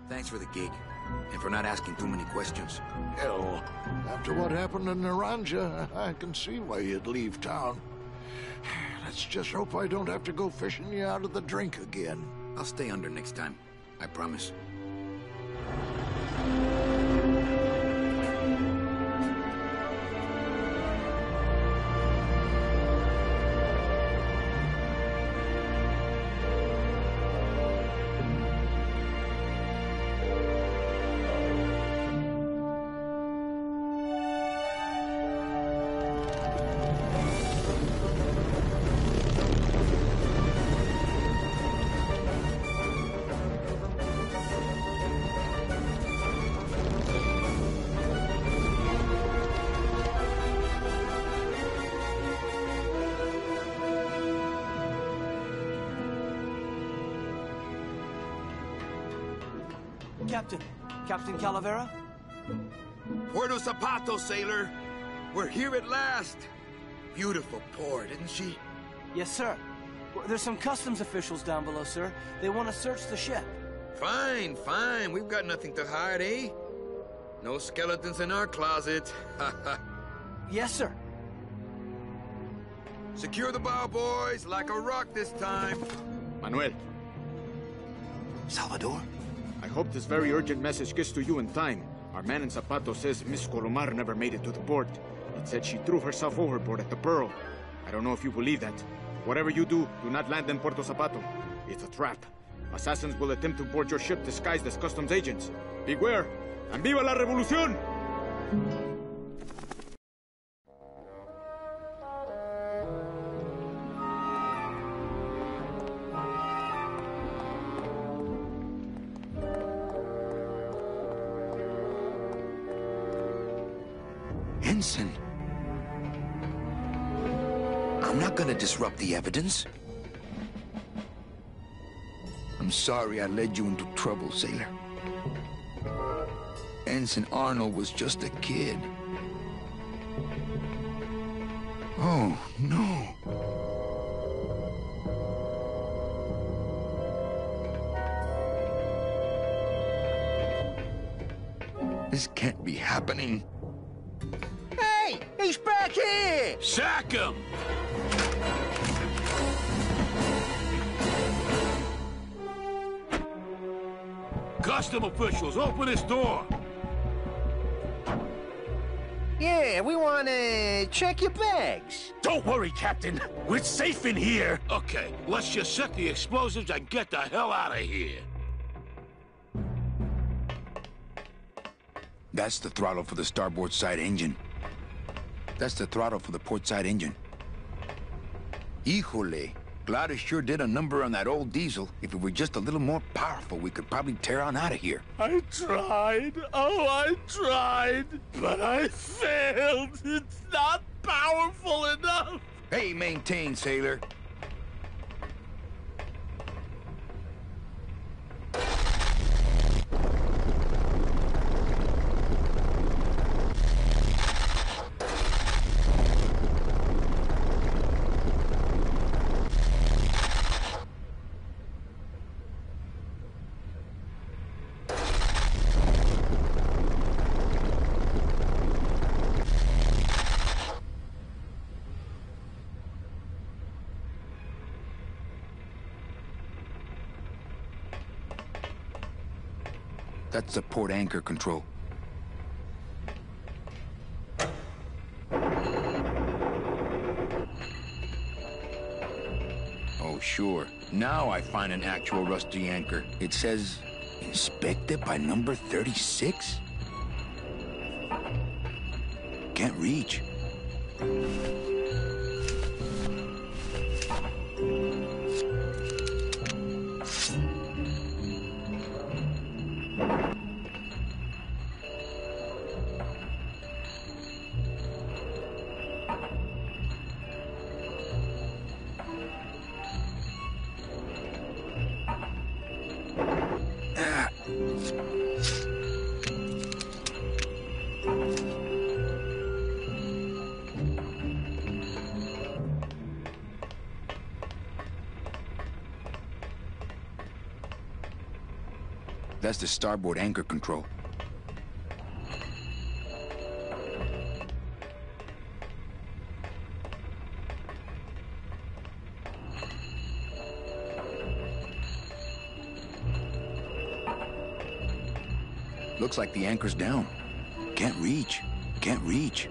Thanks for the gig, and for not asking too many questions. Hell, after what happened in Naranja, I can see why you'd leave town. Let's just hope I don't have to go fishing you out of the drink again. I'll stay under next time. I promise. Captain Calavera? Puerto Zapato, sailor. We're here at last. Beautiful port, isn't she? Yes, sir. There's some customs officials down below, sir. They want to search the ship. Fine, fine. We've got nothing to hide, eh? No skeletons in our closet. Yes, sir. Secure the bow, boys, like a rock this time. Manuel, Salvador? I hope this very urgent message gets to you in time. Our man in Zapato says Miss Colomar never made it to the port. It said she threw herself overboard at the Pearl. I don't know if you believe that. Whatever you do, do not land in Puerto Zapato. It's a trap. Assassins will attempt to board your ship disguised as customs agents. Beware, and viva la revolución! Ensign. I'm not gonna disrupt the evidence. I'm sorry I led you into trouble, sailor. Ensign Arnold was just a kid. Oh, no. This can't be happening. Hey! He's back here! Sack him! Custom officials, open this door! Yeah, we want to check your bags. Don't worry, Captain. We're safe in here. Okay, let's just set the explosives and get the hell out of here. That's the throttle for the starboard side engine. That's the throttle for the port side engine. Híjole, Gladys sure did a number on that old diesel. If it were just a little more powerful, we could probably tear on out of here. I tried. Oh, I tried. But I failed. It's not powerful enough. Hey, maintain, sailor. That's the port anchor control. Oh, sure. Now I find an actual rusty anchor. It says, inspected by number 36? Can't reach. That's the starboard anchor control. Looks like the anchor's down. Can't reach. Can't reach.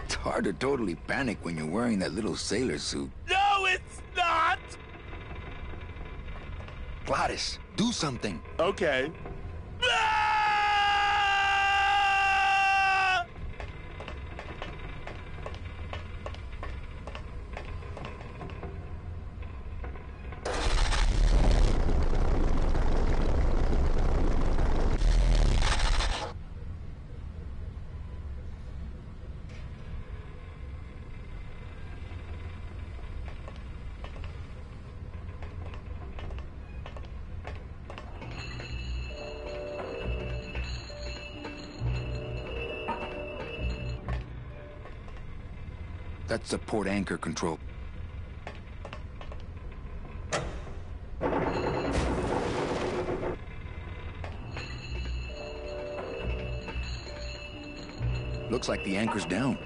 It's hard to totally panic when you're wearing that little sailor suit. No, it's not! Gladys, do something. Okay. That's the port anchor control. Looks like the anchor's down.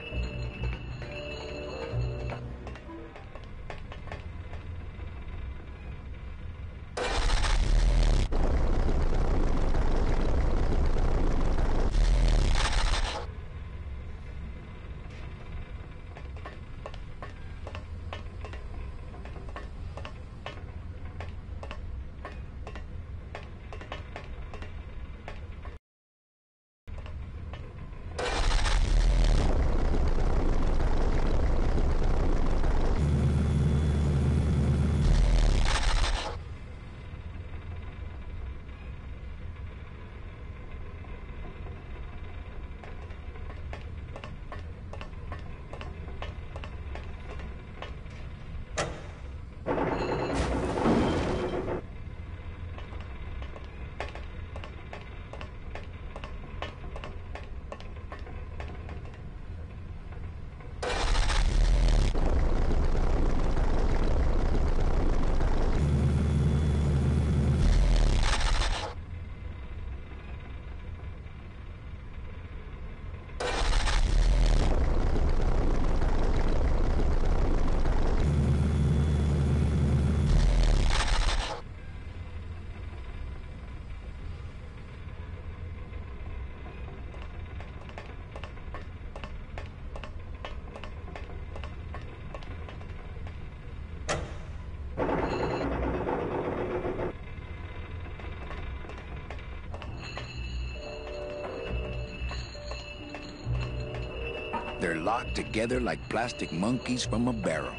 They're locked together like plastic monkeys from a barrel.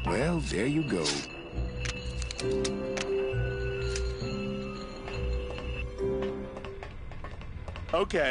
Well, there you go. Okay.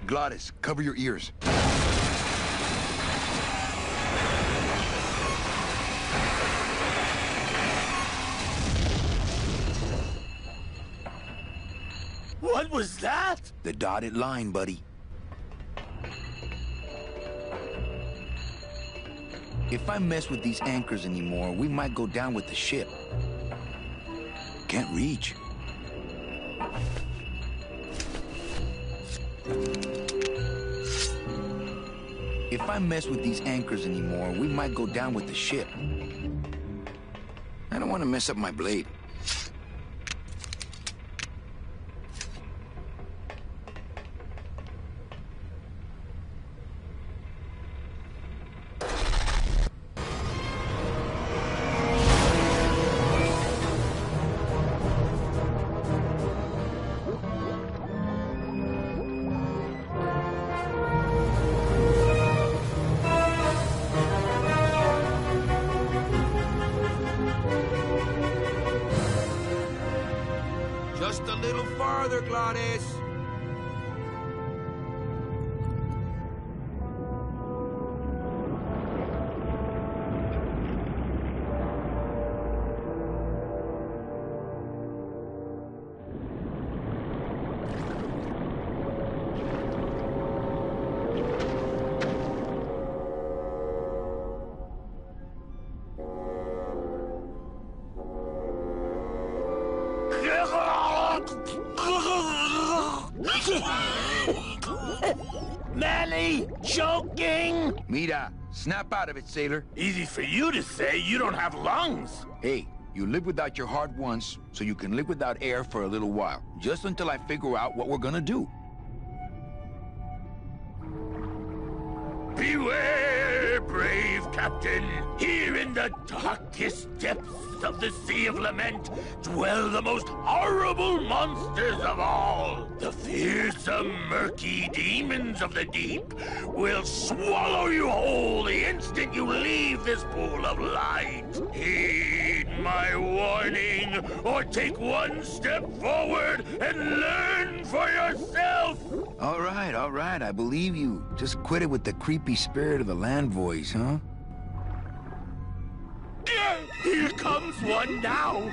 Gladys, cover your ears. What was that? The dotted line, buddy. If I mess with these anchors anymore, we might go down with the ship. Can't reach. If I mess with these anchors anymore, we might go down with the ship. I don't want to mess up my blade. Just a little farther, Gladys. Manny, joking? Mira, snap out of it, sailor. Easy for you to say, you don't have lungs. Hey, you live without your heart once, so you can live without air for a little while. Just until I figure out what we're gonna do. Beware, brave captain. Here in the darkest depths of the Sea of Lament dwell the most horrible monsters of all. The fearsome, murky demons of the deep will swallow you whole the instant you leave this pool of light. Heed my warning, or take one step forward and learn for yourself. All right, I believe you. Just quit it with the creepy spirit of the land voice, huh? Here comes one now.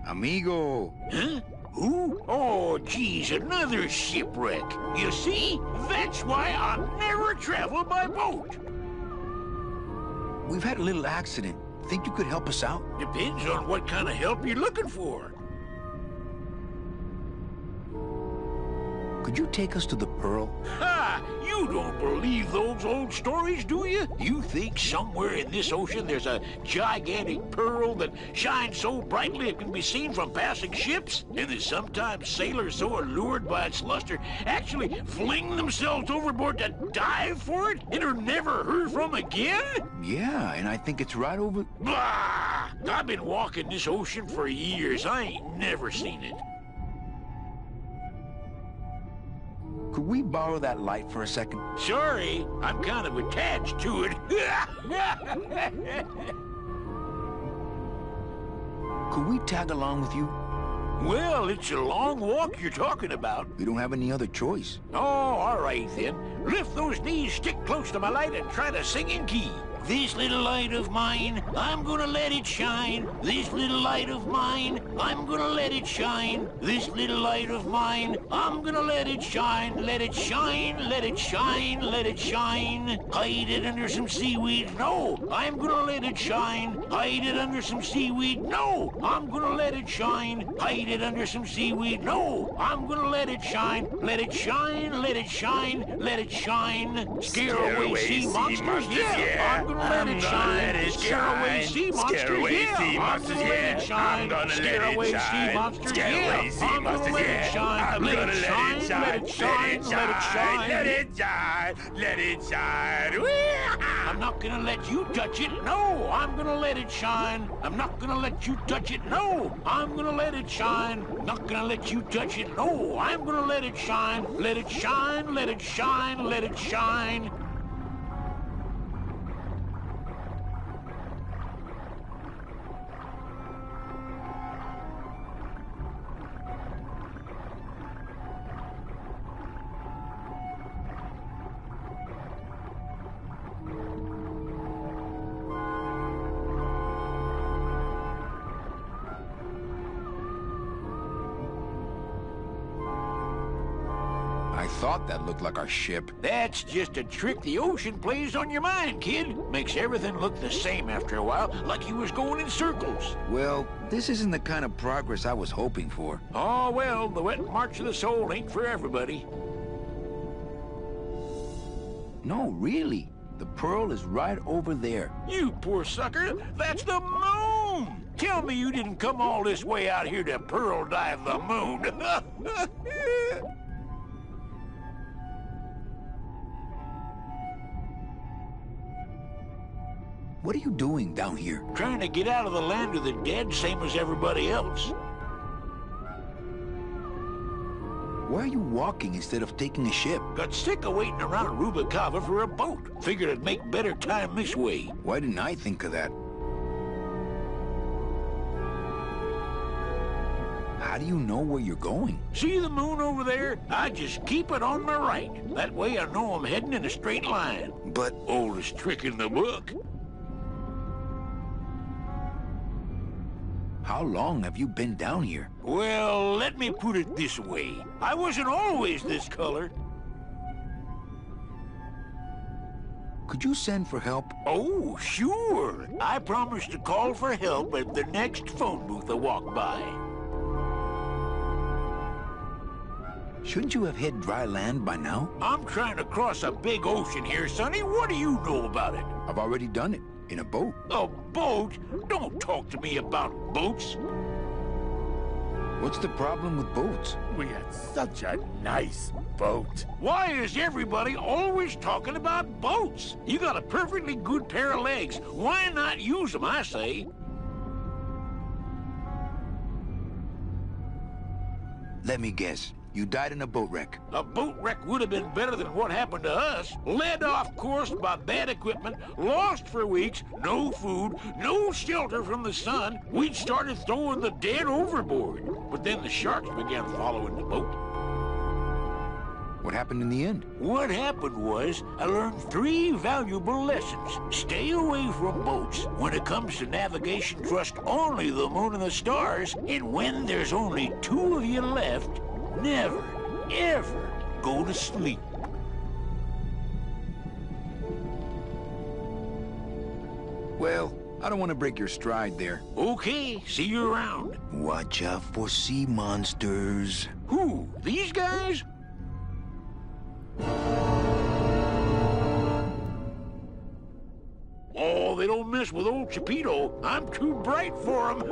Amigo. Huh? Who? Oh, geez, another shipwreck. You see? That's why I'll never travel by boat. We've had a little accident. Think you could help us out? Depends on what kind of help you're looking for. Could you take us to the Pearl? Ha! You don't believe those old stories, do you? You think somewhere in this ocean there's a gigantic pearl that shines so brightly it can be seen from passing ships? And that sometimes sailors so allured by its luster actually fling themselves overboard to dive for it and are never heard from again? Yeah, and I think it's right over... Bah! I've been walking this ocean for years. I ain't never seen it. Could we borrow that light for a second? Sorry, I'm kind of attached to it. Could we tag along with you? Well, it's a long walk you're talking about. We don't have any other choice. Oh, all right then. Lift those knees, stick close to my light, and try to sing in key. This little light of mine, I'm gonna let it shine. This little light of mine, I'm gonna let it shine. This little light of mine, I'm gonna let it shine. Let it shine, let it shine, let it shine. Hide it under some seaweed. No, I'm gonna let it shine. Hide it under some seaweed. No, I'm gonna let it shine. Hide it under some seaweed. No, I'm gonna let it shine. Let it shine, let it shine, let it shine. Scare away sea monsters. Yeah, I'm gonna let it shine. Scare away sea monsters. Yeah, I'm gonna let it shine. Scare away sea monsters. Yeah, I'm gonna let it shine. Let it shine. Let it shine. Let it shine. Let it shine. Let it shine. I'm not gonna let you touch it. No, I'm gonna let it shine. I'm not gonna let you touch it. No, I'm gonna let it shine. Not gonna let you touch it. No, I'm gonna let it shine. Let it shine. Let it shine. Let it shine. thought that looked like our ship. That's just a trick the ocean plays on your mind, kid. Makes everything look the same after a while, like you was going in circles. Well, this isn't the kind of progress I was hoping for. Oh, well, the wet march of the soul ain't for everybody. No, really. The pearl is right over there. You poor sucker, that's the moon! Tell me you didn't come all this way out here to pearl dive the moon. What are you doing down here? Trying to get out of the land of the dead, same as everybody else. Why are you walking instead of taking a ship? Got sick of waiting around Rubacava for a boat. Figured I'd make better time this way. Why didn't I think of that? How do you know where you're going? See the moon over there? I just keep it on my right. That way I know I'm heading in a straight line. But Oldest trick in the book. how long have you been down here? Well, let me put it this way. I wasn't always this color. Could you send for help? Oh, sure. I promise to call for help at the next phone booth I walk by. Shouldn't you have hit dry land by now? I'm trying to cross a big ocean here, Sonny. What do you know about it? I've already done it. In a boat. A boat? Don't talk to me about boats. What's the problem with boats? We had such a nice boat. Why is everybody always talking about boats? You got a perfectly good pair of legs. Why not use them, I say? Let me guess. You died in a boat wreck. A boat wreck would have been better than what happened to us. Led off course by bad equipment, lost for weeks, no food, no shelter from the sun. We'd started throwing the dead overboard. But then the sharks began following the boat. What happened in the end? What happened was, I learned 3 valuable lessons. Stay away from boats. When it comes to navigation, trust only the moon and the stars. And when there's only 2 of you left, never, ever go to sleep. Well, I don't want to break your stride there. Okay, see you around. Watch out for sea monsters. Who? These guys? Oh, they don't mess with old Chapito. I'm too bright for them.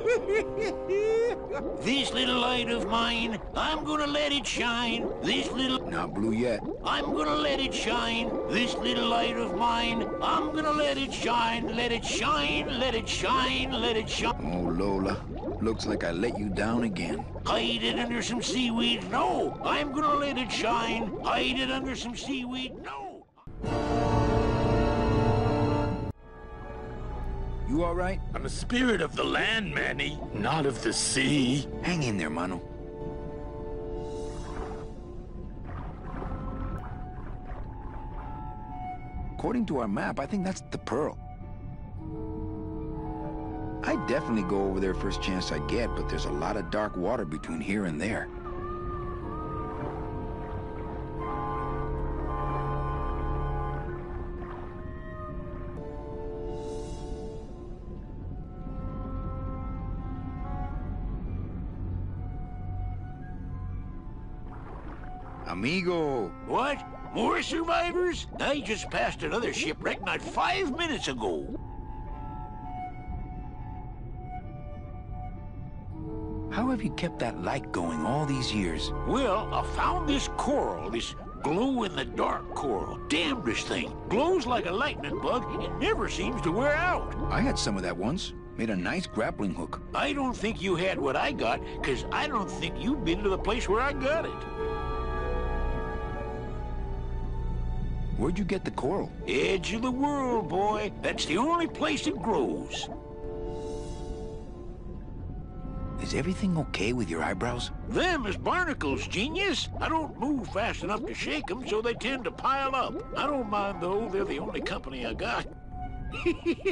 This little light of mine, I'm gonna let it shine. This little... Not blue yet. I'm gonna let it shine. This little light of mine, I'm gonna let it shine. Let it shine, let it shine, let it shine. Oh, Lola. Looks like I let you down again. Hide it under some seaweed. No, I'm gonna let it shine. Hide it under some seaweed. No. You all right? I'm a spirit of the land, Manny, not of the sea. Hang in there, Mano. According to our map, I think that's the Pearl. I'd definitely go over there first chance I get, but there's a lot of dark water between here and there. Amigo! What? More survivors? I just passed another shipwreck not 5 minutes ago. How have you kept that light going all these years? Well, I found this coral, this glow-in-the-dark coral. Damnedest thing. Glows like a lightning bug and never seems to wear out. I had some of that once. Made a nice grappling hook. I don't think you had what I got, because I don't think you've been to the place where I got it. Where'd you get the coral? Edge of the world, boy. That's the only place it grows. Is everything okay with your eyebrows? Them is barnacles, genius. I don't move fast enough to shake them, so they tend to pile up. I don't mind, though. They're the only company I got.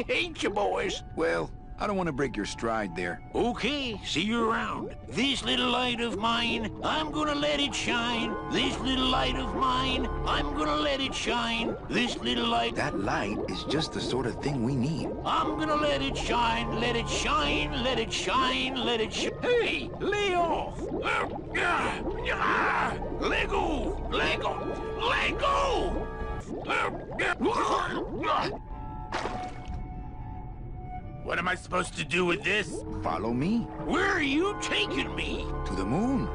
Ain't you, boys? Well, I don't want to break your stride there. Okay, see you around. This little light of mine, I'm gonna let it shine. This little light of mine, I'm gonna let it shine. This little light... That light is just the sort of thing we need. I'm gonna let it shine, let it shine, let it shine, let it shine. Hey, lay off! Let go! Let go! Let go! What am I supposed to do with this? Follow me. Where are you taking me? To the moon.